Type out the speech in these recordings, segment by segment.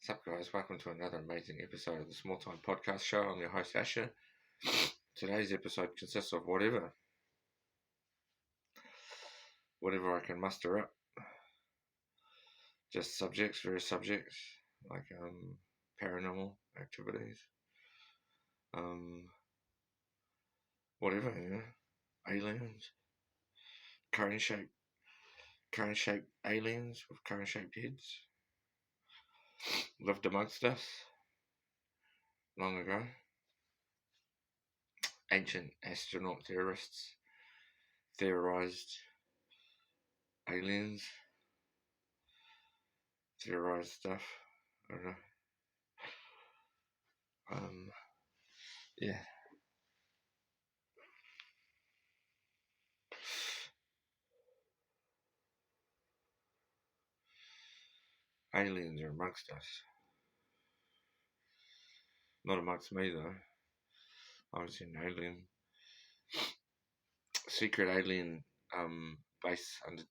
What's up, guys? Welcome to another amazing episode of the Small Time Podcast Show. I'm your host, Asher. Today's episode consists of whatever I can muster up. Just various subjects, like paranormal activities, um, aliens, current shaped aliens with current shaped heads, lived amongst us long ago, ancient astronaut theorized aliens, theorized stuff. I don't know. Yeah. Aliens are amongst us. Not amongst me though. I've seen secret alien base under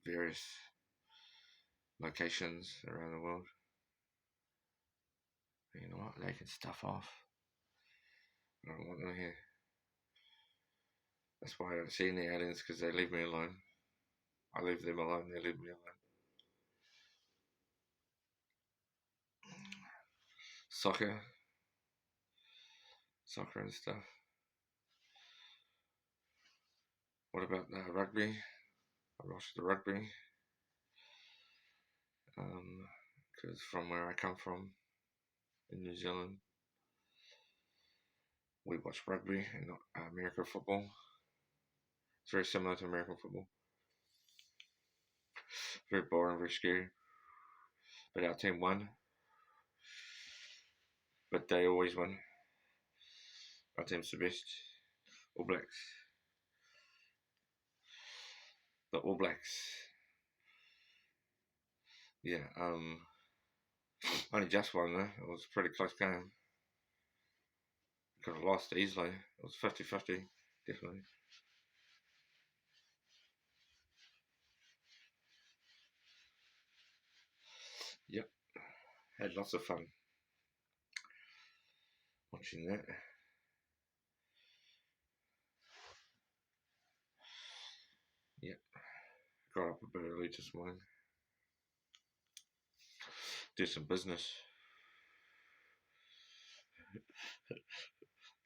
various locations around the world. You know what? They can stuff off. I don't want them here. That's why I don't see any aliens, because they leave me alone. I leave them alone, they leave me alone. Soccer and stuff. What about rugby? I watch the rugby. Because from where I come from, in New Zealand, we watch rugby and not American football. It's very similar to American football. Very boring, very scary. But our team won. But they always win. Our team's the best. All Blacks. The All Blacks. Yeah, only just won though. It was a pretty close game. Could have lost easily. It was 50-50, definitely. Yep. Had lots of fun watching that. Yep. Got up a bit early this morning. Did some business.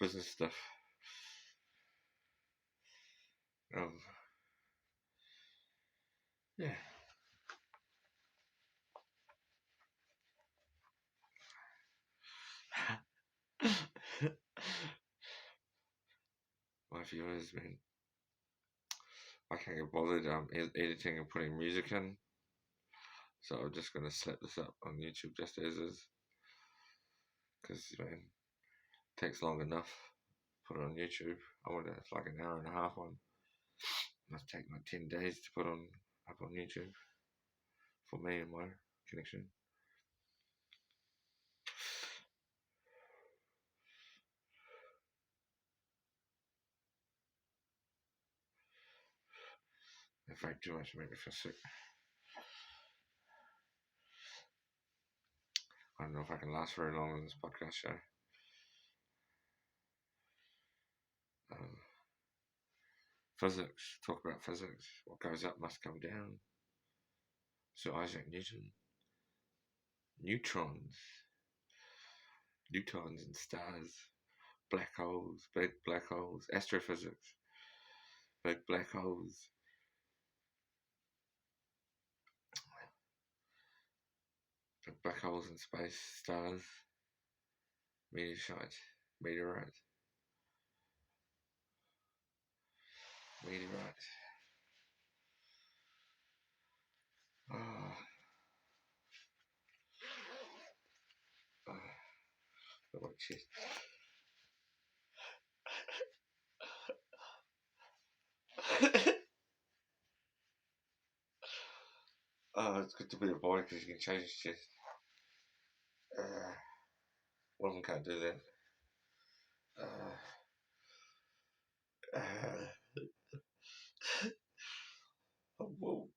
Business stuff. Yeah. My viewers, man, I can't get bothered editing and putting music in, so I'm just gonna slap this up on YouTube just as is, because it takes long enough. Put it on YouTube. I want it's like an hour and a half one. It must take like 10 days to put up on YouTube for me and my connection. In fact, too much make me feel sick. I don't know if I can last very long on this podcast show. Physics. Talk about physics. What goes up must come down. Sir Isaac Newton. Neutrons and stars. Black holes. Big black holes. Astrophysics. Big black holes. Big black holes in space. Stars. Meteorites. Meteorites. Oh. Oh, shit. Oh, it's good to be a boy because you can change his chest. Women can't do that. Whoa.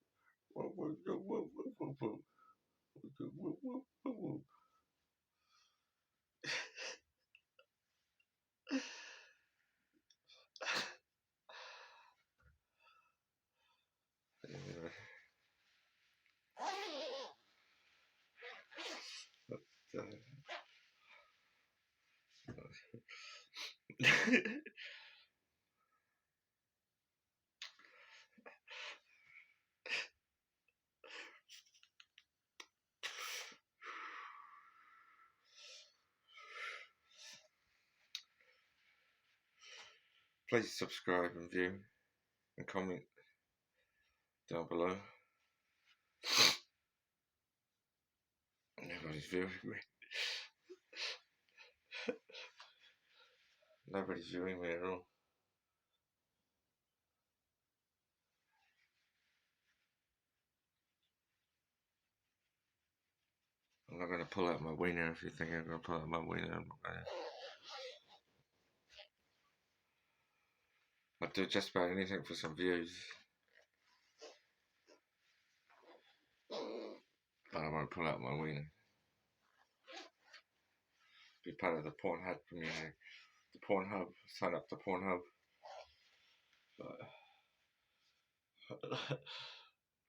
Please subscribe and view and comment down below. Nobody's viewing me. Nobody's viewing me at all. I'm not going to pull out my wiener if you think I'm going to pull out my wiener. I'm not going to. I'd do just about anything for some views. But I won't pull out my wiener. Be part of the Pornhub community. The Pornhub. Sign up to Pornhub.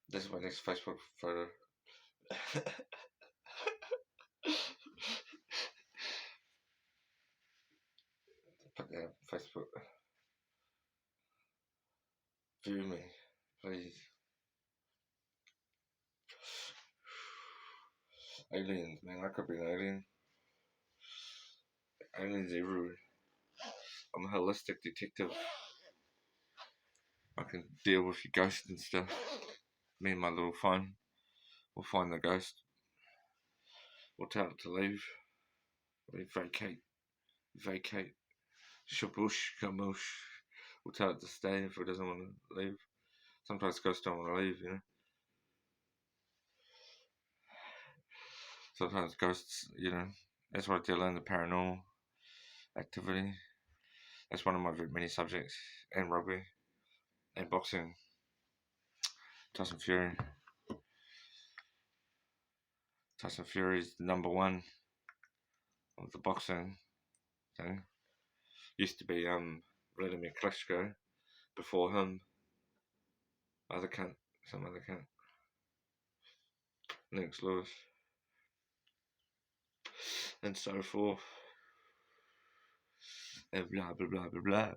This is my next Facebook photo. Put that on Facebook. View me, please. Aliens, man, I could be an alien. Aliens everywhere. I'm a holistic detective. I can deal with your ghost and stuff. Me and my little phone. We'll find the ghost. We'll tell it to leave. We vacate. Shabush, kamush. We'll tell it to stay if it doesn't want to leave. Sometimes ghosts don't want to leave, you know. Sometimes ghosts, you know. That's why I learn the paranormal activity. That's one of my many subjects. And rugby. And boxing. Tyson Fury. Tyson Fury is number one of the boxing thing. Used to be Vladimir Klitschko. Before him, some other cunt. Lennox Lewis. And so forth. And blah blah blah blah blah.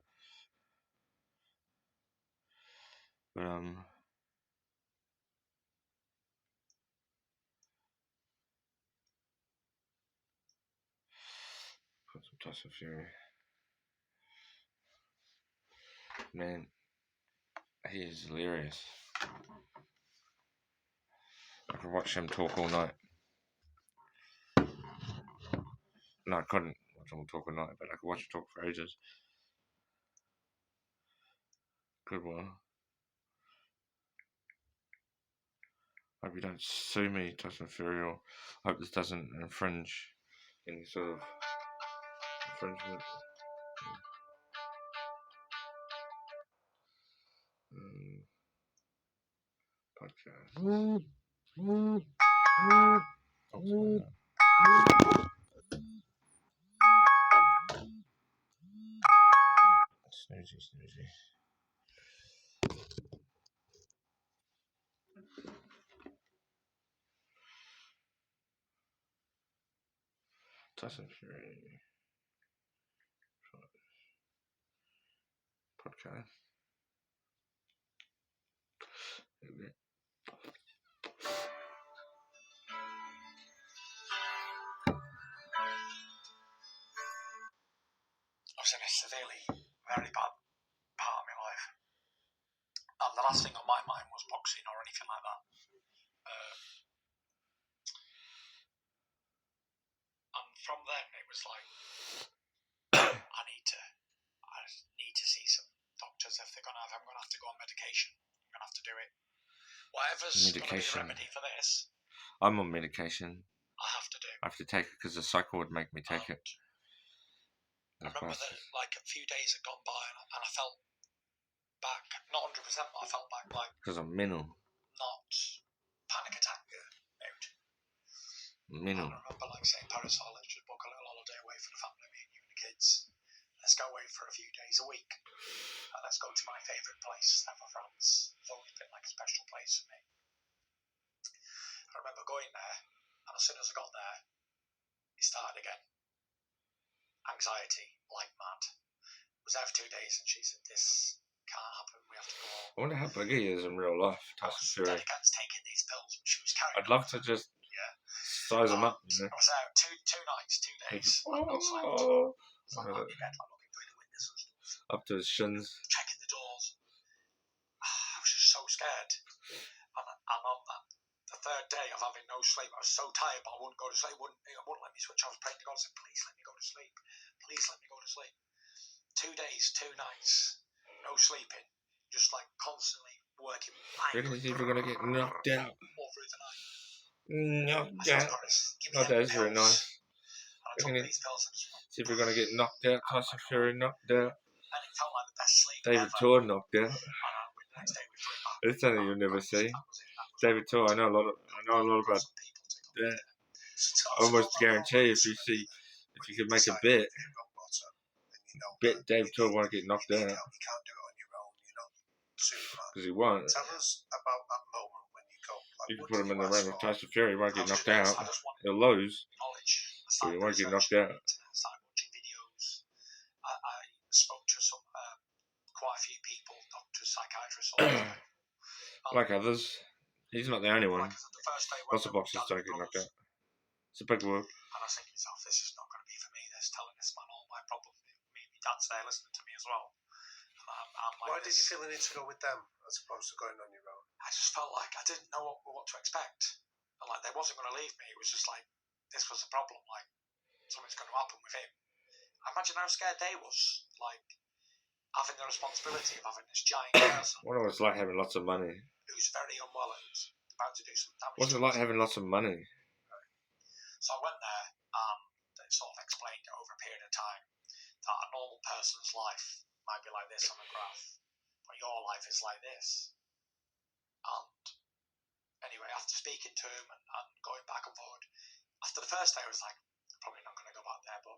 But put some Tyson Fury. Man, he is hilarious. I could watch him talk all night. No, I couldn't watch him talk all night, but I could watch him talk for ages. Good one. Hope you don't sue me, Tyson Fury, or hope this doesn't infringe any sort of infringement. Podcast. Snoozy. Tyson Fury podcast. I was in a severely, very bad part of my life. And the last thing on my mind was boxing or anything like that. And from then it was like, I need to see some doctors if I'm gonna have to go on medication. I'm gonna have to do it. Whatever's gonna be the remedy for this. I'm on medication. I have to do. I have to take it because the cycle would make me take it. I remember that like a few days had gone by and I felt back, not 100%, but I felt back like... Because I'm mental. Not panic attack mode. Minimum. I remember like saying, Parasol, let's just book a little holiday away for the family, me and you and the kids. Let's go away for a few days a week. And let's go to my favourite place ever, France. It's always been like a special place for me. I remember going there, and as soon as I got there, it started again. Anxiety, like mad. I was there for 2 days, and she said, this can't happen, we have to go home. I wonder how big he is in real life, I Tyson was Fury. dead against taking these pills, but she was carrying I'd love to just size him up, you know. I was there two nights, 2 days. Like, no slept. It's like lying in bed, like looking through the windows and stuff. Up to his shins. Checking the doors. I was just so scared. And on the third day of having no sleep, I was so tired, but I wouldn't go to sleep. It wouldn't let me switch. I was praying to God. I said, please let me go to sleep. Please let me go to sleep. 2 days, 2 nights, no sleeping. Just like constantly working. Really, see if we're going to get knocked out. All through the night. Knocked out. Oh, that's very nice. See if we're going to get knocked out. Tyson Fury knocked out. And it felt like the best sleep David ever. Tor knocked out. The next day we flew back. It's something you'll never see. David Tor, I know a lot about that. I almost guarantee if you could make a bet David Tor won't get knocked out. Because he won't. Tell us about that moment when you go. Like, You can put him in the ring with Tyson Fury, he won't get knocked out. He'll lose, but he won't get knocked out. I started watching videos. I spoke to quite a few people, doctors, psychiatrists, all that. Like others. He's not the only one. The first day Lots of boxers don't get knocked out. It's a big work. And I was thinking to myself, this is not going to be for me. This telling this man all my problems. My dad's there listening to me as well. Why did you feel the need to go with them as opposed to going on your own? I just felt like I didn't know what to expect. And like they wasn't going to leave me. It was just like, this was a problem. Like, something's going to happen with him. I imagine how scared they was. Like, having the responsibility of having this giant person. What it was like having lots of money. Who's very unwell and about to do some damage. What's it like having lots of money? So I went there and they sort of explained over a period of time that a normal person's life might be like this on a graph, but your life is like this. And anyway, after speaking to him and going back and forward, after the first day I was like, I'm probably not going to go back there, but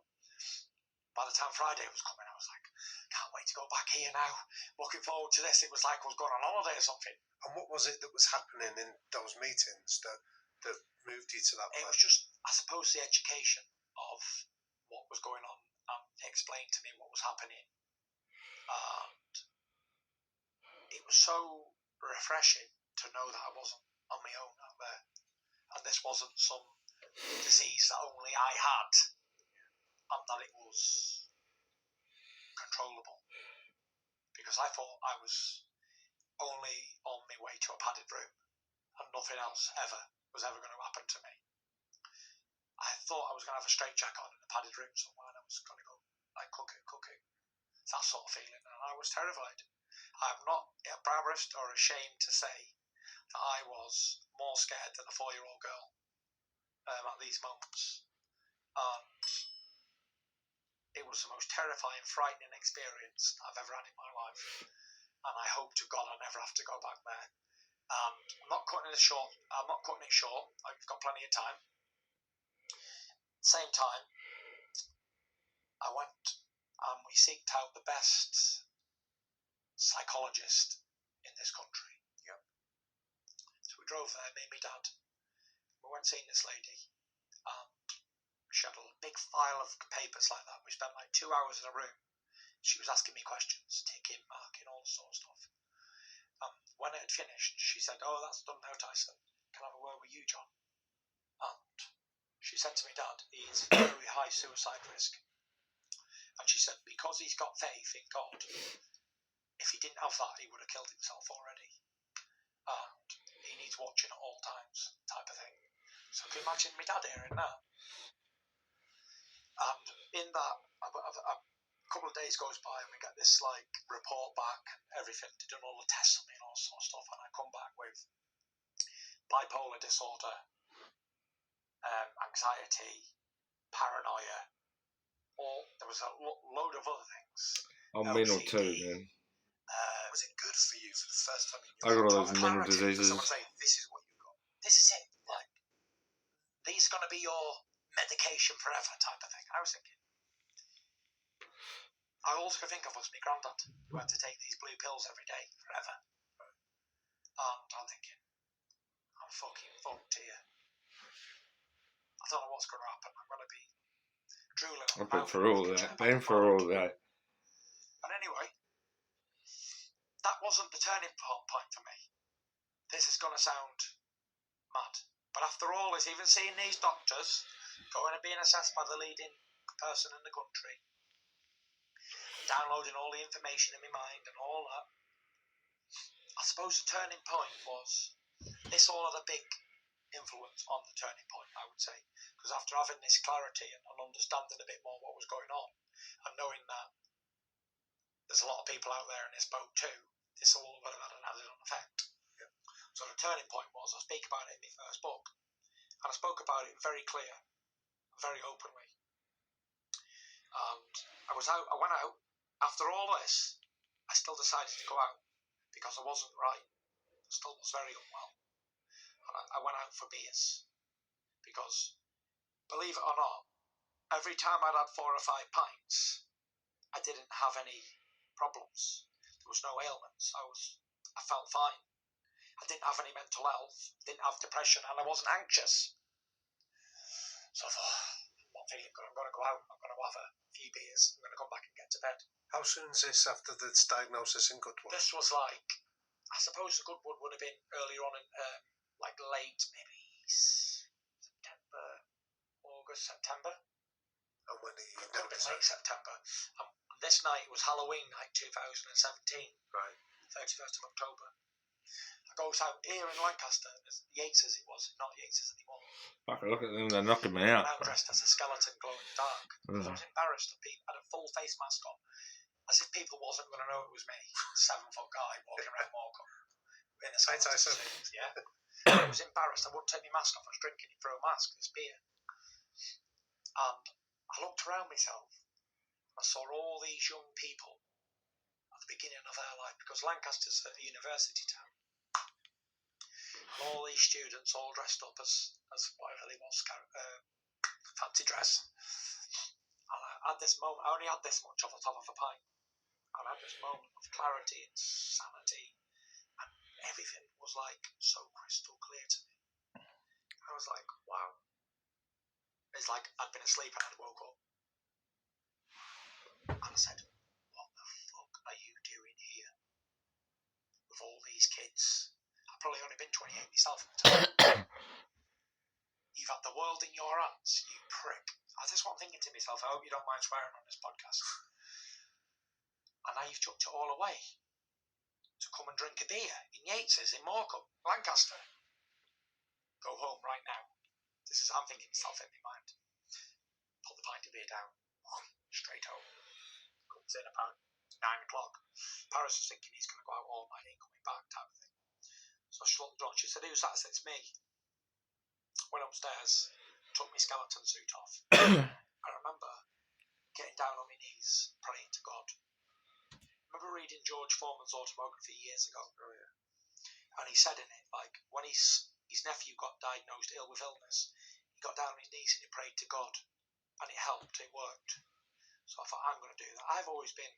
by the time Friday was coming, I was like, can't wait to go back here now. Looking forward to this. It was like I was going on holiday or something. And what was it that was happening in those meetings that moved you to that point? It was just, I suppose, the education of what was going on. They explained to me what was happening. And it was so refreshing to know that I wasn't on my own out there. And this wasn't some disease that only I had. And that it was controllable. Because I thought I was only on my way to a padded room and nothing else was ever going to happen to me. I thought I was going to have a straitjacket on in a padded room somewhere and I was going to go like cooking. That sort of feeling, and I was terrified. I'm not embarrassed or ashamed to say that I was more scared than a 4-year-old girl at these moments. And it was the most terrifying, frightening experience I've ever had in my life. And I hope to God I never have to go back there. And I'm not cutting it short. I've got plenty of time. Same time, I went and we seeked out the best psychologist in this country. Yep. So we drove there, me and my dad. We went seeing this lady, and she had a big file of papers like that. We spent like 2 hours in a room. She was asking me questions, ticking, marking, all this sort of stuff. When it had finished, she said, "Oh, that's done now, Tyson. Can I have a word with you, John?" And she said to me, "Dad, he is at very high suicide risk." And she said, because he's got faith in God, if he didn't have that, he would have killed himself already. And he needs watching at all times, type of thing. So can you imagine my dad hearing that? And in that, a couple of days goes by and we get this like report back, everything, they've done all the tests on me and all sort of stuff, and I come back with bipolar disorder, anxiety, paranoia, there was a load of other things. I'm mental too, man. Was it good for you for the first time in your I got all life? those mental diseases. Someone say, this is what you got. This is it. Like, these are going to be your medication forever type of thing. I was thinking, all I could think of was my granddad, who had to take these blue pills every day forever. And I'm thinking, I'm fucking fucked here. I don't know what's going to happen. I'm going to be drooling on I've the been mouth. through all that. Been through all that. And anyway, that wasn't the turning point for me. This is going to sound mad. But after all this, even seeing these doctors going and being assessed by the leading person in the country, downloading all the information in my mind and all that, I suppose the turning point was this all had a big influence on the turning point, I would say. Because after having this clarity and understanding a bit more what was going on, and knowing that there's a lot of people out there in this boat too, this all would have had an added on effect. Yeah. So the turning point was I speak about it in my first book, and I spoke about it very clear, very openly. And I went out. After all this, I still decided to go out because I wasn't right. I still was very unwell. And I went out for beers because, believe it or not, every time I'd had 4 or 5 pints, I didn't have any problems. There was no ailments. I felt fine. I didn't have any mental health, didn't have depression, and I wasn't anxious. So I thought, I'm not feeling good. I'm going to go out. I'm going to have a few beers. I'm going to come back and get to bed. How soon is this after the diagnosis in Goodwood? This was like, I suppose the Goodwood would have been earlier on in, like late, maybe September. And when he Could have been late September. This night was Halloween night 2017. Right. 31st of October. I goes out here in Lancaster, Yates's it was, not Yates's anymore. Fucking look at them, they're knocking me I out. went out dressed as a skeleton glowing in the dark. I was embarrassed that people had a full face mask on, as if people wasn't going to know it was me. 7-foot guy walking around Morecambe in a skeleton suit. Yeah. I was embarrassed. I wouldn't take my mask off. I was drinking it through a mask, this beer. And I looked around myself. I saw all these young people at the beginning of their life, because Lancaster's a university town. And all these students all dressed up as whatever they was, fancy dress. And I had this moment, I only had this much off the top of a pint. And I had this moment of clarity and sanity, and everything was like so crystal clear to me. I was like, wow. It's like I'd been asleep and I'd woke up. And I said, what the fuck are you doing here? With all these kids. I've probably only been 28 myself at the time. You've had the world in your hands, you prick. I just want thinking to myself, I hope you don't mind swearing on this podcast. And now you've chucked it all away to come and drink a beer in Yates's in Morecambe, Lancaster. Go home right now. This is I'm thinking myself in my mind. Put the pint of beer down. Straight home. Comes in about 9 o'clock. Paris was thinking he's going to go out all night, ain't coming back type of thing. So I shut the door. She said, who's that? I said, it's me. Went upstairs, took my skeleton suit off. I remember getting down on my knees, praying to God. I remember reading George Foreman's autobiography years ago. Oh, yeah. And he said in it, like, when his nephew got diagnosed ill with illness, he got down on his knees and he prayed to God. And it helped, it worked. So I thought, I'm going to do that. I've always been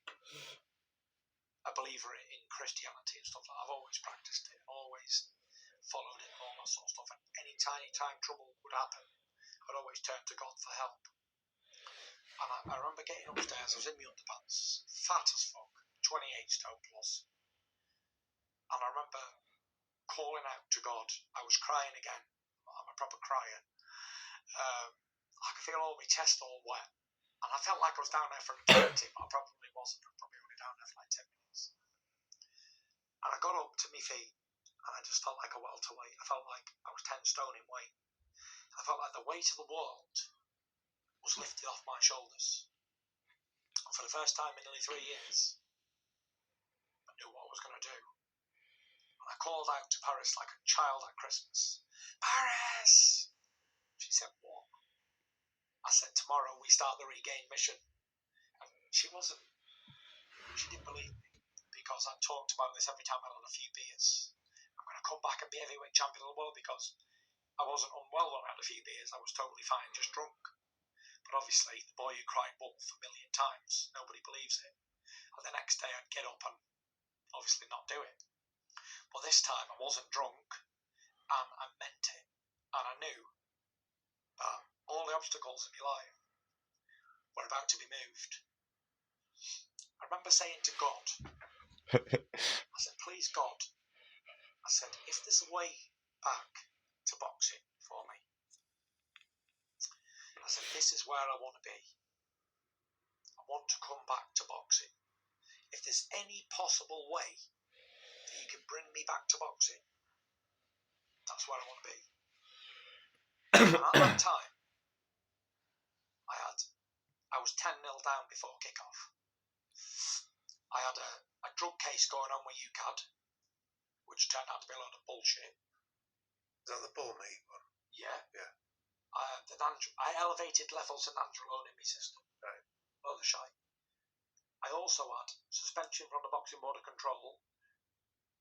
a believer in Christianity and stuff like that. I've always practiced it, always followed it and all that sort of stuff. And any tiny time trouble would happen, I'd always turn to God for help. And I remember getting upstairs, I was in my underpants, fat as fuck, 28 stone plus. And I remember calling out to God. I was crying again. I'm a proper crier. I could feel all my chest all wet. And I felt like I was down there for an eternity, but I probably wasn't. I was probably only down there for like 10 minutes. And I got up to my feet, and I just felt like a welterweight. I felt like I was 10 stone in weight. I felt like the weight of the world was lifted off my shoulders. And for the first time in nearly 3 years, I knew what I was going to do. And I called out to Paris like a child at Christmas. Paris! She said, what? I said, tomorrow we start the regain mission. And she didn't believe me, because I talked about this every time I had a few beers. I'm going to come back and be heavyweight champion of the world, because I wasn't unwell when I had a few beers. I was totally fine, just drunk. But obviously, the boy who cried wolf a million times, nobody believes it. And the next day I'd get up and obviously not do it. But this time I wasn't drunk, and I meant it. And I knew that all the obstacles in my life were about to be moved. I remember saying to God, I said, please God, I said, if there's a way back to boxing for me, I said, this is where I want to be. I want to come back to boxing. If there's any possible way that you can bring me back to boxing, that's where I want to be. And at that time, I was 10-0 down before kickoff. I had a drug case going on with UCAD, which turned out to be a load of bullshit. Is that the bull meat one? Yeah. Yeah. I elevated levels of nandrolone in my system. Right. Load of shite. I also had suspension from the Boxing Board of Control,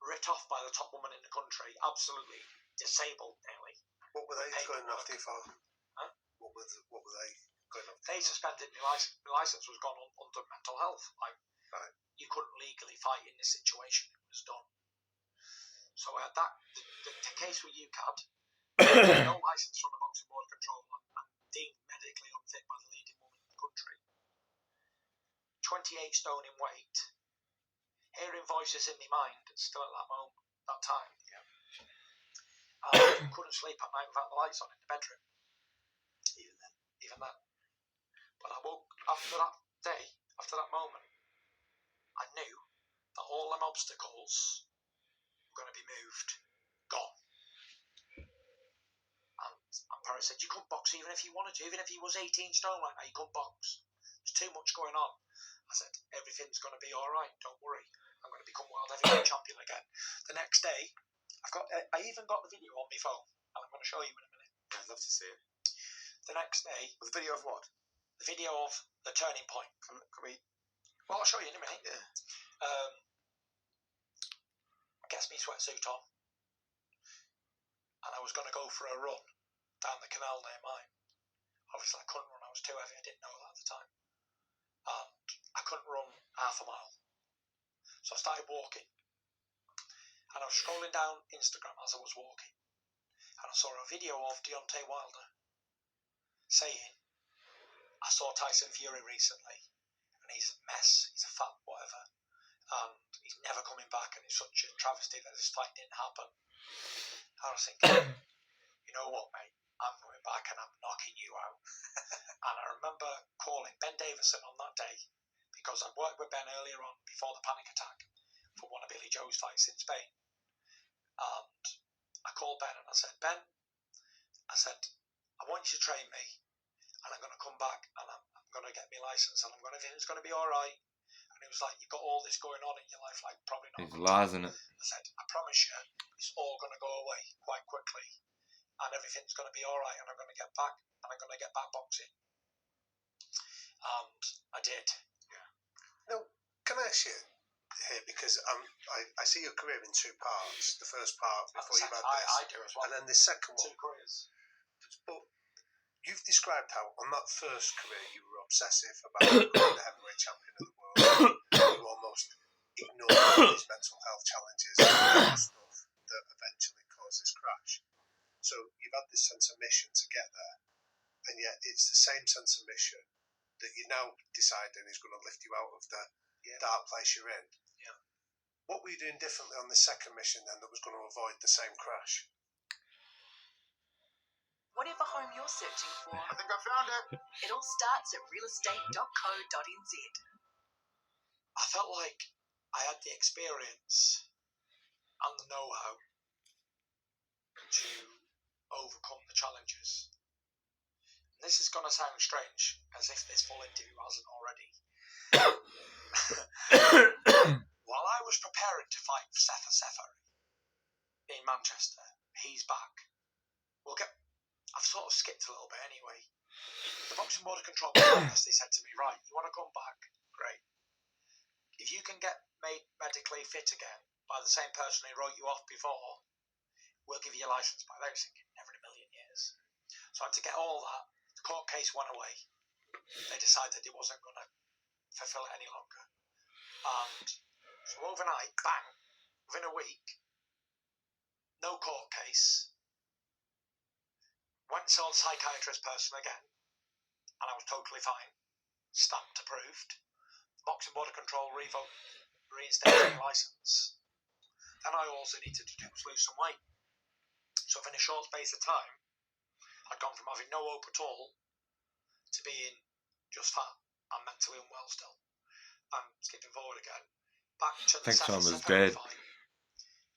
writ off by the top woman in the country, absolutely disabled nearly. What were they going after you for? Huh? What were they going after? They suspended my license. My license was gone under mental health. Like, right. You couldn't legally fight in this situation. It was done. So I had that. The case with UCAD, no license from the Boxing Board of Control, and deemed medically unfit by the leading woman in the country. 28 stone in weight. Hearing voices in my mind still at that moment, that time. Yeah. Couldn't sleep at night without the lights on in the bedroom. Even then. But I woke after that day, after that moment, I knew that all them obstacles were going to be moved, gone. And Paris said, you couldn't box even if you wanted to, even if you was 18 stone right now, you couldn't box. There's too much going on. I said, everything's going to be alright, don't worry. I'm going to become world heavyweight champion again. The next day, I even got the video on my phone, and I'm going to show you in a minute. I'd love to see it. The next day... The video of what? The video of the turning point. Can we... Well, I'll show you in a minute. Yeah. Gets me sweatsuit on, and I was going to go for a run down the canal near mine. Obviously, I couldn't run. I was too heavy. I didn't know that at the time. And I couldn't run half a mile. So I started walking. And I was scrolling down Instagram as I was walking. And I saw a video of Deontay Wilder saying, I saw Tyson Fury recently, and he's a mess. He's a fat whatever. And he's never coming back, and it's such a travesty that this fight didn't happen. And I was thinking, you know what, mate? I'm coming back and I'm knocking you out. And I remember calling Ben Davison on that day, because I'd worked with Ben earlier on before the panic attack for one of Billy Joe's fights in Spain. And I called Ben and I said, Ben, I want you to train me, and I'm going to come back and I'm going to get my license, and it's going to be all right. And he was like, you've got all this going on in your life, like probably not. He's lies in it. I said, I promise you, it's all going to go away quite quickly, and everything's going to be all right, and I'm going to get back, and I'm going to get back boxing. And I did. Yeah. Now, can I ask you here, because I see your career in two parts. The first part before you've had this, I do as well. and then the second one. Two careers. But you've described how on that first career you were obsessive about becoming the heavyweight champion of the world. You almost ignored these mental health challenges and stuff that eventually caused this crash. So you've had this sense of mission to get there, and yet it's the same sense of mission that you're now deciding is going to lift you out of the dark place you're in. Yeah. What were you doing differently on the second mission then that was going to avoid the same crash? Whatever home you're searching for, I think I found it. it all starts at realestate.co.nz. I felt like I had the experience and the know-how to overcome the challenges. And this is going to sound strange, as if this full interview hasn't already. While I was preparing to fight Sefer Seferi in Manchester, he's back. I've sort of skipped a little bit anyway. The Boxing Board of Control they said to me, right, you want to come back? Great. If you can get made medically fit again by the same person who wrote you off before, we'll give you a license back. I was thinking, never in a million So I had to get all that. The court case went away. They decided it wasn't going to fulfill it any longer. And so overnight, bang, within a week, no court case. Went and saw the psychiatrist person again, and I was totally fine. Stamped approved. Boxing Board of Control reinstated my licence. Then I also needed to lose some weight. So within a short space of time, I'd gone from having no hope at all to being just fat and mentally unwell still. I'm skipping forward again. Back to the think Tom is Seferin dead. fight.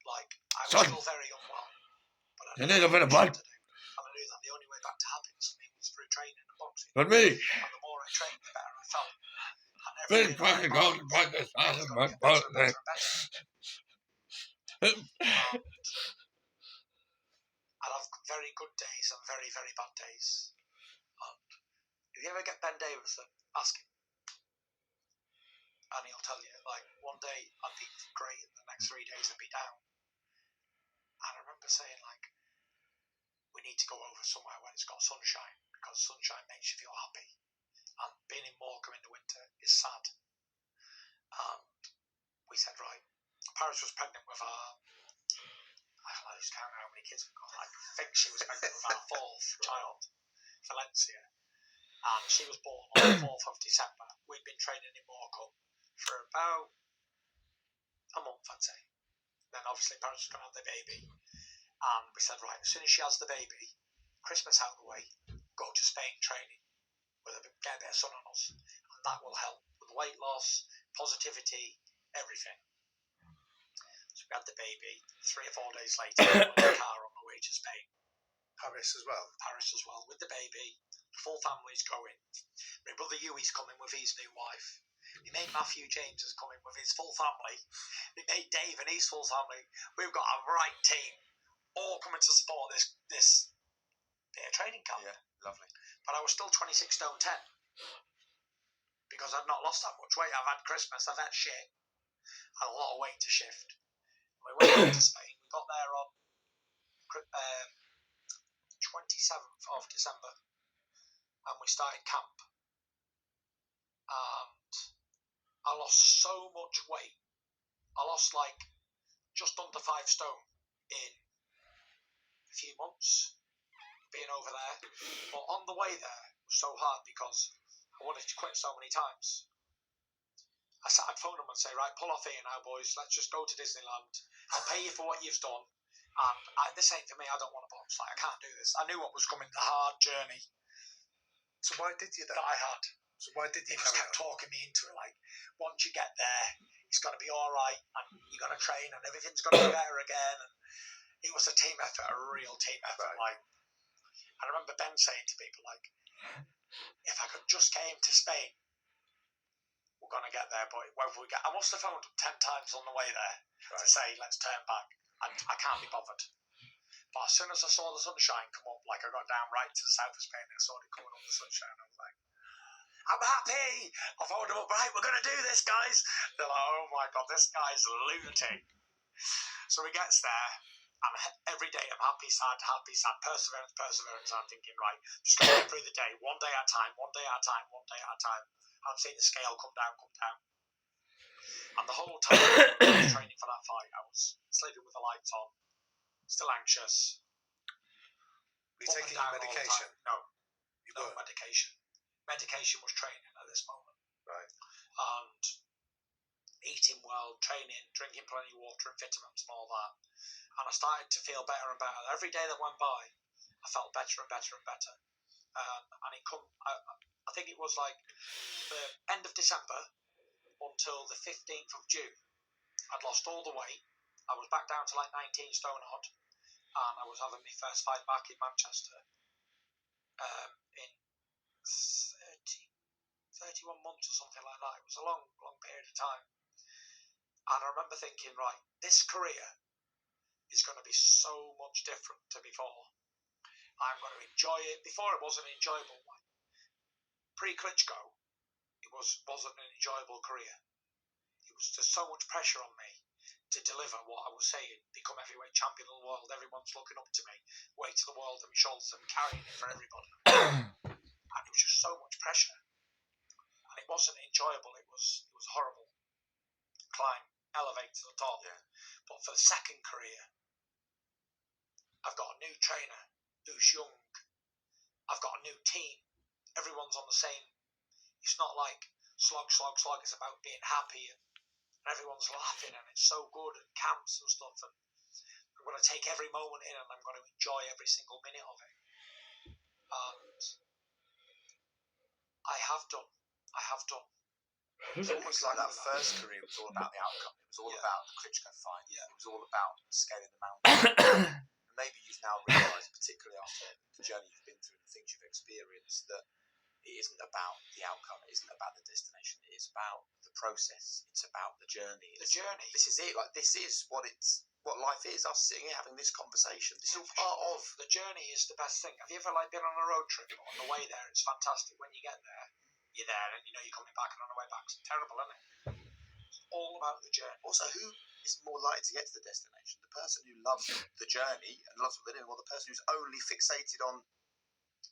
Like, I was Son! still very unwell. But I You knew need a bit of blood. what to do. And I knew that the only way back to happiness for me was through training and boxing. But me! And the more I trained, the better I felt. And every Been day that fucking went going by, to fight this I ass was in going my to get better boat, and better and better. I'd have very good days and very, very bad days. And if you ever get Ben Davison, ask him. And he'll tell you, like, one day I'd be great and the next 3 days I'd be down. And I remember saying, like, we need to go over somewhere where it's got sunshine, because sunshine makes you feel happy. And being in Morecambe in the winter is sad. And we said, right, Paris was pregnant with our, I lose count how many kids we've got. Like, I think she was pregnant with our fourth child, Valencia. And she was born on the 4th of December. We'd been training in Morecambe for about a month, I'd say. Then obviously Paris was going to have the baby. And we said, right, as soon as she has the baby, Christmas out of the way, go to Spain training, with get a bit of sun on us. And that will help with weight loss, positivity, everything. So we had the baby. 3 or 4 days later, we were in the car on the way to Spain. Paris as well. Paris as well, with the baby. The full family's going. My brother Huey's coming with his new wife. My mate Matthew James is coming with his full family. My mate Dave and his full family. We've got a right team, all coming to support this bit of training camp. Yeah, lovely. But I was still 26 stone 10 because I'd not lost that much weight. I've had Christmas, I've had shit. I had a lot of weight to shift. We went back to Spain. We got there on 27th of December, and we started camp. And I lost so much weight. I lost like just under 5 stone in a few months being over there. But on the way there was so hard because I wanted to quit so many times. I'd phone them and say, right, pull off here now, boys. Let's just go to Disneyland. I'll pay you for what you've done. And this ain't for me. I don't want to box. Like, I can't do this. I knew what was coming, the hard journey So why did you then? that I had. So why did you He just carry kept on? talking me into it. Like, once you get there, it's going to be all right. And you're going to train and everything's going to be better again. And it was a team effort, a real team effort. Right. Like, I remember Ben saying to people, like, if I could just get him to Spain, we're going to get there. But whether we get, I must have phoned him 10 times on the way there to say, let's turn back. I can't be bothered. But as soon as I saw the sunshine come up, like I got down right to the south of Spain and I saw it coming up the sunshine, I was like, I'm happy. I phoned them up, right, we're going to do this, guys. They're like, oh my God, this guy's a lunatic. So he gets there, and every day I'm happy, sad, perseverance, perseverance. I'm thinking, right, just going to get through the day, one day at a time, one day at a time, one day at a time. I'm seeing the scale come down. And the whole time I was training for that fight, I was sleeping with the lights on, still anxious. Were you up and taking down your all the medication? time. No, You no weren't? medication. Medication was training at this moment. Right. And eating well, training, drinking plenty of water and vitamins and all that. And I started to feel better and better. Every day that went by, I felt better and better and better. And it come, I think it was like the end of December until the 15th of June. I'd lost all the weight. I was back down to like 19 stone odd. And I was having my first fight back in Manchester in 31 months or something like that. It was a long period of time. And I remember thinking, right, this career is going to be so much different to before. I'm going to enjoy it. Before it wasn't enjoyable. Pre-Klitschko, it wasn't an enjoyable career. It was just so much pressure on me. to deliver what I was saying, become heavyweight champion of the world. Everyone's looking up to me, weight of the world on my shoulders. I'm carrying it for everybody, and it was just so much pressure, and it wasn't enjoyable. It was horrible. Climb, elevate to the top. Yeah. But for the second career, I've got a new trainer who's young. I've got a new team. Everyone's on the same. It's not like slog, slog, slog. It's about being happy and everyone's laughing and it's so good and camps and stuff. And I'm going to take every moment in and I'm going to enjoy every single minute of it. And I have done. It's almost like that first career was all about the outcome. It was all about the Klitschko fight. Yeah. It was all about scaling the mountain. And maybe you've now realised, particularly after the journey you've been through and the things you've experienced, that it isn't about the outcome. It isn't about the destination. It is about the process. It's about the journey. The journey. This is it. Like, this is what life is. Us sitting here having this conversation. This is all part of. The journey is the best thing. Have you ever been on a road trip? On the way there, it's fantastic. When you get there, you're there and you know you're coming back, and on the way back, it's terrible, isn't it? It's all about the journey. Also, who is more likely to get to the destination? The person who loves the journey and loves what they're doing, or the person who's only fixated on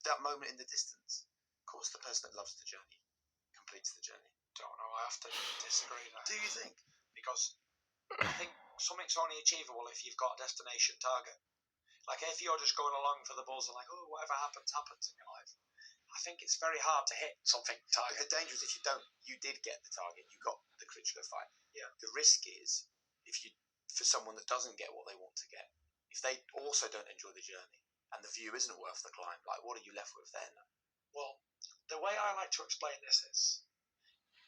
that moment in the distance? Of course, the person that loves the journey completes the journey. Don't know. I have to disagree there. Do you think? Because I think something's only achievable if you've got a destination target. Like if you're just going along for the buzz and like, oh, whatever happens, happens in your life. I think it's very hard to hit something target. The danger is if you don't. You did get the target. You got the Klitschko fight. Yeah. The risk is for someone that doesn't get what they want to get, if they also don't enjoy the journey and the view isn't worth the climb, like what are you left with then? Well, the way I like to explain this is,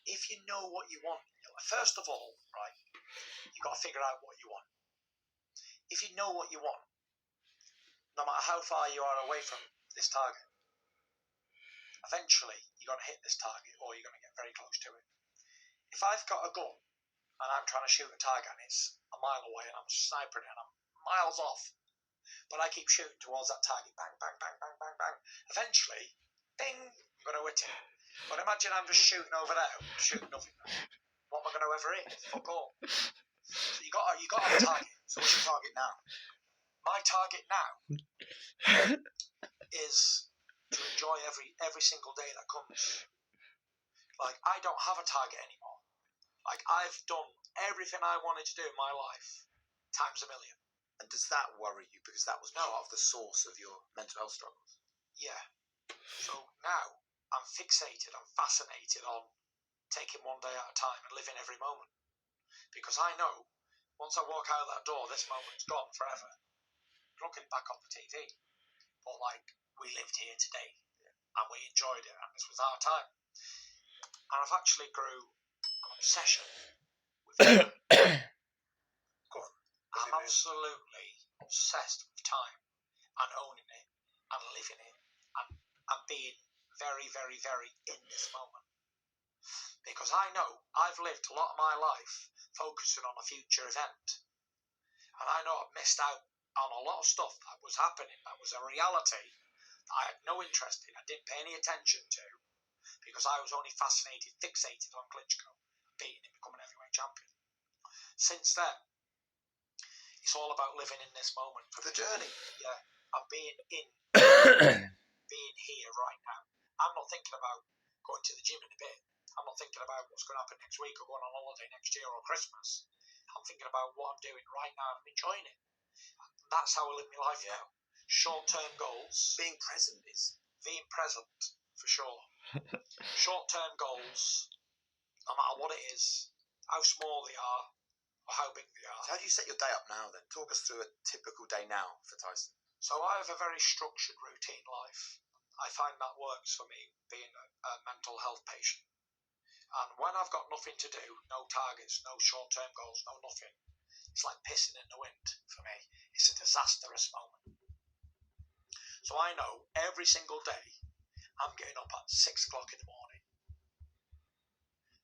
if you know what you want, first of all, right, you've got to figure out what you want. If you know what you want, no matter how far you are away from this target, eventually you're going to hit this target or you're going to get very close to it. If I've got a gun and I'm trying to shoot a target and it's a mile away and I'm sniping it and I'm miles off, but I keep shooting towards that target, bang, bang, bang, bang, bang, bang, eventually, ding, I'm going to hit it. But imagine I'm just shooting over there, shooting nothing. What am I going to ever hit? Fuck all. So you got to have a target. So what's your target now? My target now is to enjoy every single day that comes. Like, I don't have a target anymore. Like, I've done everything I wanted to do in my life times a million. And does that worry you? Because that was part of the source of your mental health struggles. Yeah. So now I'm fixated, I'm fascinated on taking one day at a time and living every moment. Because I know once I walk out of that door, this moment's gone forever. Looking back on the TV. But like, we lived here today and we enjoyed it and this was our time. And I've actually grew an obsession with time. I'm absolutely obsessed with time and owning it and living it and being very, very, very in this moment. Because I know I've lived a lot of my life focusing on a future event. And I know I've missed out on a lot of stuff that was happening, that was a reality that I had no interest in, I didn't pay any attention to, because I was only fascinated, fixated on Klitschko, beating him, becoming heavyweight champion. Since then, it's all about living in this moment. For the journey. Yeah, and being here right now. I'm not thinking about going to the gym in a bit. I'm not thinking about what's going to happen next week or going on holiday next year or Christmas. I'm thinking about what I'm doing right now and I'm enjoying it. That's how I live my life now. Short-term goals. Being present is... Being present, for sure. Short-term goals, no matter what it is, how small they are, or how big they are. So how do you set your day up now then? Talk us through a typical day now for Tyson. So I have a very structured routine life. I find that works for me, being a mental health patient. And when I've got nothing to do, no targets, no short-term goals, no nothing, it's like pissing in the wind for me. It's a disastrous moment. So I know every single day I'm getting up at 6 o'clock in the morning.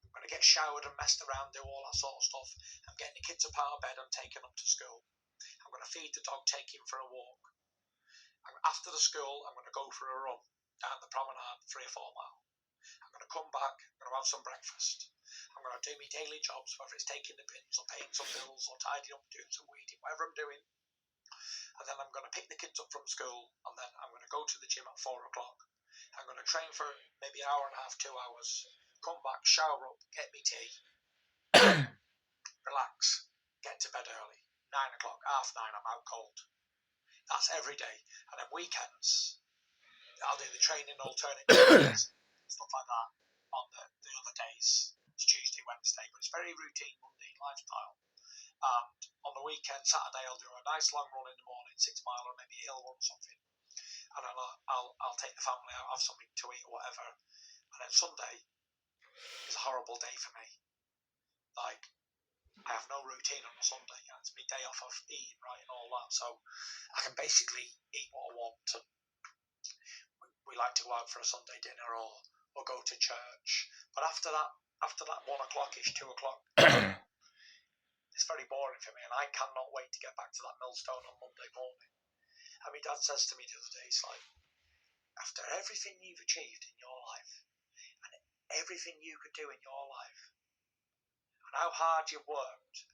I'm going to get showered and messed around, do all that sort of stuff. I'm getting the kids up out of bed and taking them to school. I'm going to feed the dog, take him for a walk. After the school, I'm going to go for a run down the promenade, 3 or 4 miles. I'm going to come back, I'm going to have some breakfast. I'm going to do my daily jobs, whether it's taking the bins or paying some bills or tidying up, doing some weeding, whatever I'm doing. And then I'm going to pick the kids up from school, and then I'm going to go to the gym at 4 o'clock. I'm going to train for maybe an hour and a half, 2 hours, come back, shower up, get me tea, relax, get to bed early. 9 o'clock, 9:30, I'm out cold. That's every day. And then weekends, I'll do the training alternate days, stuff like that on the other days. It's Tuesday, Wednesday, but it's very routine, mundane lifestyle. And on the weekend, Saturday, I'll do a nice long run in the morning, 6 mile or maybe a hill run or something. And then I'll take the family out, have something to eat or whatever. And then Sunday is a horrible day for me. Like, I have no routine on a Sunday. And it's my day off of eating right and all that. So I can basically eat what I want. And we like to go out for a Sunday dinner or go to church. But after that 1 o'clock-ish, 2 o'clock, it's very boring for me, and I cannot wait to get back to that millstone on Monday morning. And my dad says to me the other day, it's like, after everything you've achieved in your life, and everything you could do in your life, and how hard you've worked,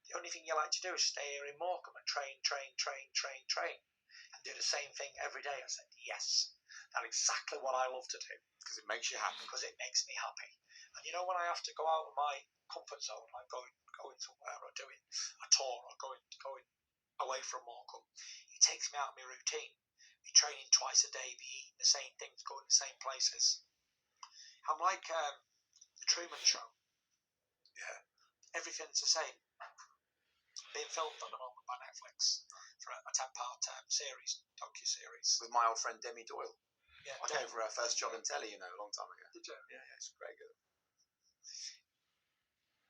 the only thing you like to do is stay here in Morecambe and train, and do the same thing every day. I said, yes, that's exactly what I love to do. Because it makes you happy. Because it makes me happy. And you know, when I have to go out of my comfort zone, like going somewhere or doing a tour or going away from Morecambe, it takes me out of my routine. Be training twice a day, be eating the same things, going to the same places. I'm like the Truman Show. Yeah, everything's the same. Being filmed at the moment by Netflix for a 10-part series, docu-series. With my old friend Demi Doyle. Yeah, I gave her her first job in telly, a long time ago. Did you? Yeah, it's very good.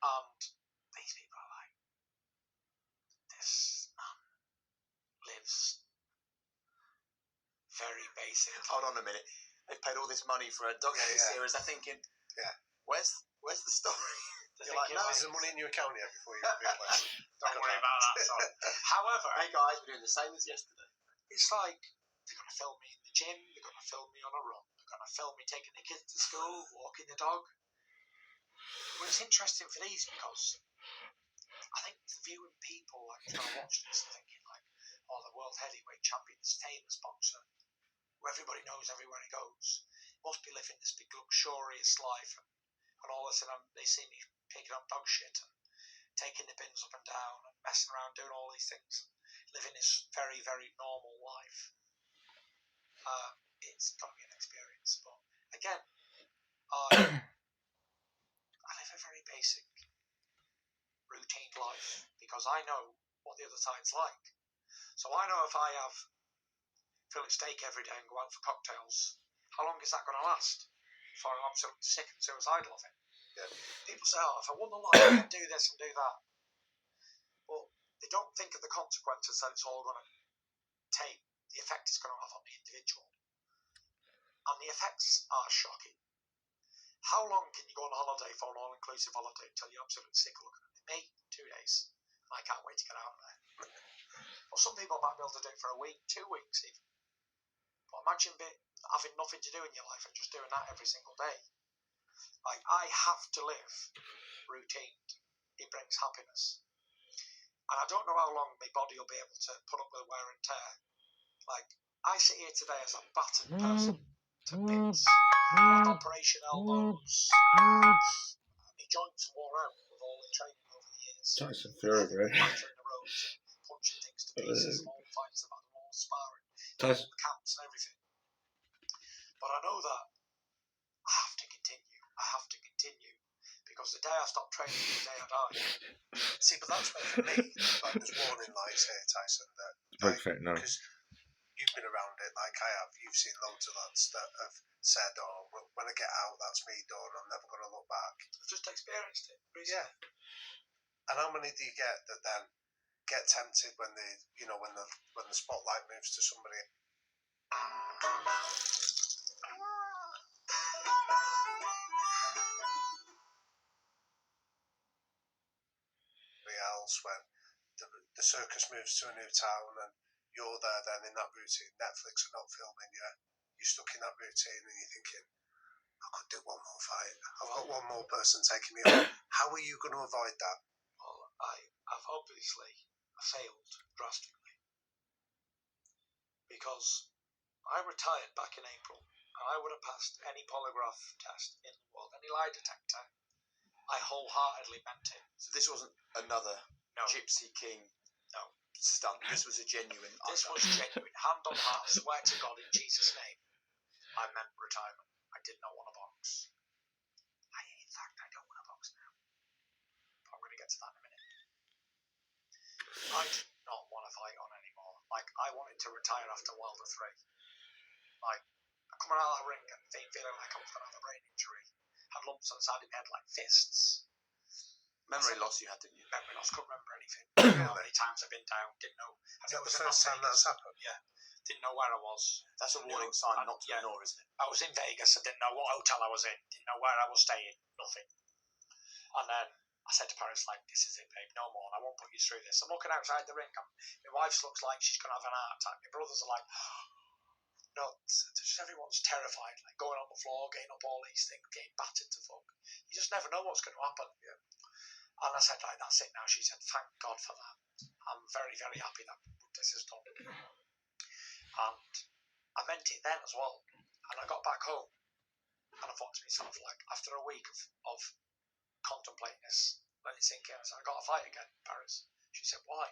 And these people are like, this man lives very basic. Hold on a minute. They've paid all this money for a docu-series. They're thinking, where's the story? You're like, no, Is the money in your account yet before you realize? Don't worry about that. Sorry. However, Hey guys, we're doing the same as yesterday. it's like they're going to film me in the gym, they're going to film me on a run, they're going to film me taking the kids to school, walking the dog. Well, it's interesting for these because I think the viewing people like trying to watch this and thinking like, oh, the world heavyweight champion, this famous boxer, who everybody knows everywhere he goes, must be living this big luxurious life, and all of a sudden they see me picking up dog shit and taking the bins up and down and messing around doing all these things, living this very, very normal life. It's got to be an experience. But again, I live a very basic, routine life because I know what the other side's like. So I know if I have fillet steak every day and go out for cocktails, how long is that going to last before I'm absolutely sick and suicidal of it? Yeah. People say, oh, if I won the lottery, I'd do this and do that. But they don't think of the consequences that it's all going to take, the effect it's going to have on the individual. And the effects are shocking. How long can you go on holiday for an all-inclusive holiday until you're absolutely sick of looking at it? Me, 2 days. And I can't wait to get out of there. Well, some people might be able to do it for a week, 2 weeks even. But imagine having nothing to do in your life and just doing that every single day. Like, I have to live routine. It brings happiness. And I don't know how long my body will be able to put up with wear and tear. Like, I sit here today as a battered person to bits. I've had operation elbows. My joints wore out with all the training over the years. Tyson Fury, right? Battering the roads and punching things to pieces and all the fights I've had and all the sparring. Tyson, All the camps and everything. But I know that I have to continue. I have to continue. Because the day I stop training is the day I die. See, but that's where for me, like, there's warning lights here, Tyson. That big fat no. because you've been around it like I have. You've seen loads of lads that have said, "Oh, when I get out, that's me done. I'm never going to look back." I've just experienced it recently. Yeah. And how many do you get that then get tempted when when the spotlight moves to somebody else, when the circus moves to a new town and you're there then in that routine? Netflix are not filming you. You're stuck in that routine and you're thinking, I could do one more fight. I've got one more person taking me on. How are you going to avoid that? Well, I've obviously failed drastically because I retired back in April and I would have passed any polygraph test in the world, any lie detector. I wholeheartedly meant it. So this wasn't another No, Gypsy King no. stunt. This was a genuine. This was genuine. Hand on heart, swear to God, in Jesus' name, I meant retirement. I did not want a box. In fact, I don't want a box now. I'm going to get to that in a minute. I did not want to fight on anymore. Like, I wanted to retire after Wilder 3. Like, coming out of that ring and feeling like I was going to have a brain injury. Had lumps on the side of my head like fists. Memory loss you had, didn't you? Memory loss, couldn't remember anything. How many times I've been down, didn't know. Is that the first time that's happened? Yeah. Didn't know where I was. That's a warning sign not to yeah. ignore, isn't it? I was in Vegas. I didn't know what hotel I was in. Didn't know where I was staying. Nothing. And then I said to Paris, like, this is it, babe. No more. And I won't put you through this. I'm looking outside the ring. My wife looks like she's going to have an heart attack. My brothers are like, nuts. Just everyone's terrified. Like, going on the floor, getting up all these things, getting battered to fuck. You just never know what's going to happen. Yeah. And I said, like, that's it now. She said, thank God for that. I'm very, very happy that this is done. And I meant it then as well. And I got back home and I thought to myself, like, after a week of contemplating this, let it sink in, I said, I got to fight again, Paris. She said, why?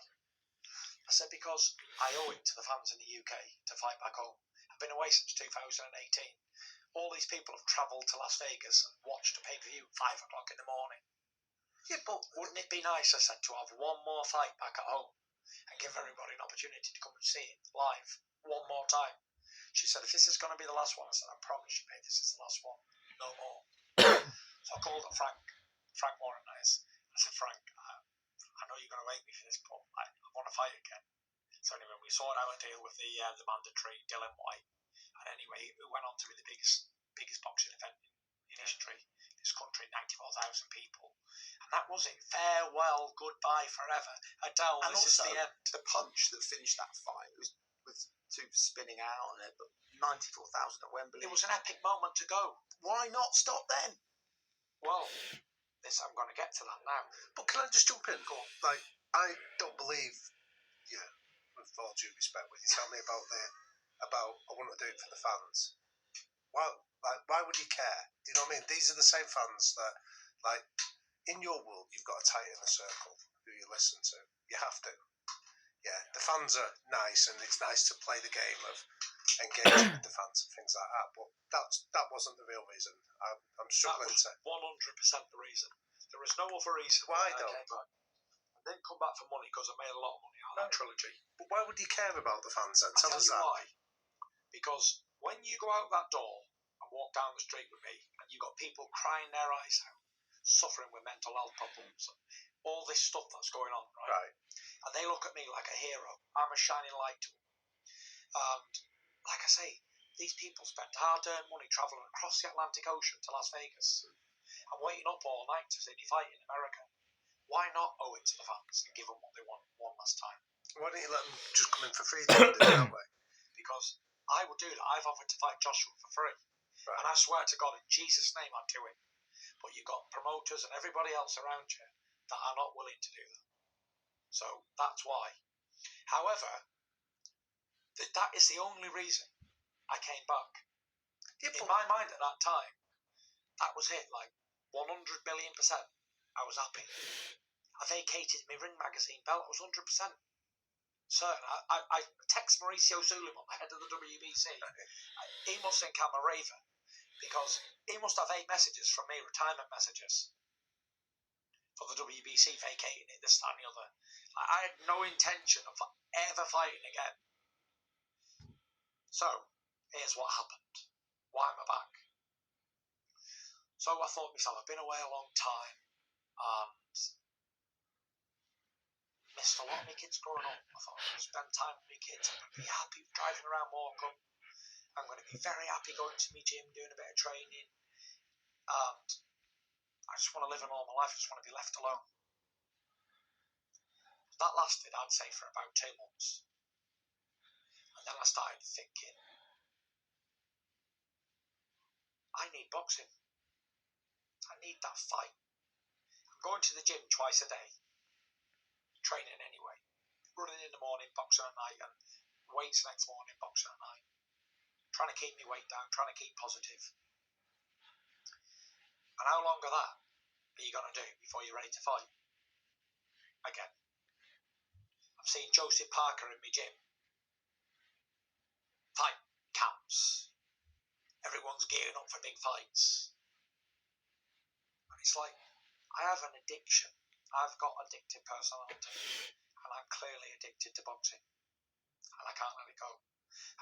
I said, because I owe it to the fans in the UK to fight back home. I've been away since 2018. All these people have travelled to Las Vegas and watched a pay-per-view at 5 o'clock in the morning. Yeah, but wouldn't it be nice, I said, to have one more fight back at home and give everybody an opportunity to come and see it live one more time? She said, if this is going to be the last one, I said, I promise you, mate, this is the last one. No more. So I called up Frank Warren. I said, Frank, I know you're going to hate me for this, but I want to fight again. So anyway, we sorted out a deal with the mandatory Dylan White. And anyway, it went on to be the biggest boxing event in history. This country, 94,000 people. And that was it. Farewell, goodbye, forever. Adele, And this also, is the end. the punch that finished that fight was with two spinning out on it, but 94,000 at Wembley. It was an epic moment to go. Why not stop then? Well, I'm going to get to that now. But can I just jump in? Go on. Like, I don't believe, with all due respect, when you tell me about I want to do it for the fans. Why would you care? Do you know what I mean? These are the same fans that, like, in your world, you've got to tighten the circle who you listen to. You have to. Yeah, the fans are nice, and it's nice to play the game of engaging with the fans and things like that. But that wasn't the real reason. I'm struggling That was 100% the reason. There was no other reason. Why I though? came back. I didn't come back for money because I made a lot of money out of that trilogy. But why would you care about the fans then? I'll Tell us you that. why. Because when you go out that door and walk down the street with me, and you've got people crying their eyes out, suffering with mental health problems, all this stuff that's going on, right? And they look at me like a hero. I'm a shining light to them. And like I say, these people spend hard-earned money travelling across the Atlantic Ocean to Las Vegas and waiting up all night to see me fight in America. Why not owe it to the fans and give them what they want one last time? Why don't you let them just come in for free then and do it that way? Because I would do that. I've offered to fight Joshua for free. Right. And I swear to God, in Jesus' name, I'd do it. But you've got promoters and everybody else around you that are not willing to do that. So that's why. However, that is the only reason I came back. Yeah, In my mind at that time, that was it. Like 100 million%. I was happy. I vacated my Ring Magazine belt. I was 100% certain. I text Mauricio Suleiman, the head of the WBC. He must think I'm a raver because he must have 8 messages from me, retirement messages, for the WBC vacating it, this, that, and the other. I had no intention of ever fighting again. So, here's what happened. Why am I back? So I thought to myself, I've been away a long time and missed a lot of my kids growing up. I thought I'm going to spend time with my kids. I'm going to be happy driving around Morecambe. I'm going to be very happy going to my gym, doing a bit of training. And I just want to live a normal life. I just want to be left alone. That lasted, I'd say, for about 2 months. And then I started thinking, I need boxing. I need that fight. I'm going to the gym twice a day, training anyway. Running in the morning, boxing at night, and weights next morning, boxing at night. Trying to keep my weight down, trying to keep positive. And how long of that are you going to do before you're ready to fight? Again. I've seen Joseph Parker in my gym. Fight camps. Everyone's gearing up for big fights. And it's like, I have an addiction. I've got addictive personality. And I'm clearly addicted to boxing. And I can't let it go.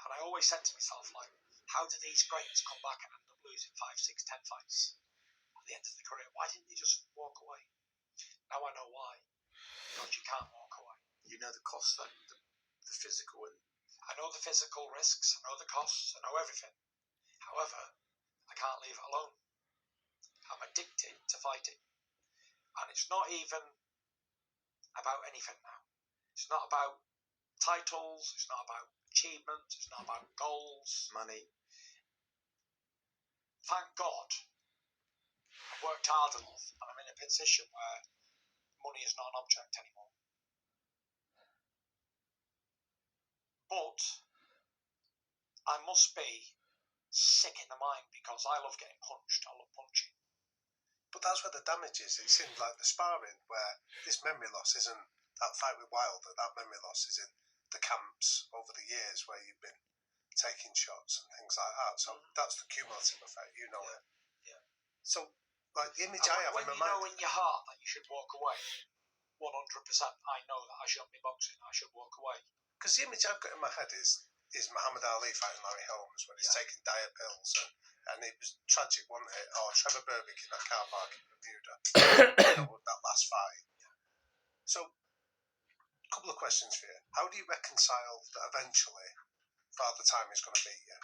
And I always said to myself, like, how do these greats come back and end up losing 5, 6, 10 fights at the end of the career? Why didn't they just walk away? Now I know why. Because you can't walk away. You know the cost, then, the physical and... I know the physical risks, I know the costs, I know everything. However, I can't leave it alone. I'm addicted to fighting. And it's not even about anything now. It's not about titles, it's not about achievements, it's not about goals. money. Thank God I've worked hard enough and I'm in a position where money is not an object anymore. But I must be sick in the mind because I love getting punched. I love punching. But that's where the damage is. It seemed like the sparring, where this memory loss isn't that fight with Wilder. That memory loss is in the camps over the years where you've been taking shots and things like that. So that's the cumulative effect. You know it. Yeah. So, like, the image And I have when in my you know mind... in your heart that you should walk away, 100%, I know that I shouldn't be boxing. I should walk away. Because the image I've got in my head is Muhammad Ali fighting Larry Holmes when he's taking diet pills, and it was tragic, wasn't it? Or Trevor Berbick in that car park in Bermuda, that last fight. So, a couple of questions for you. How do you reconcile that eventually Father Time is going to beat you?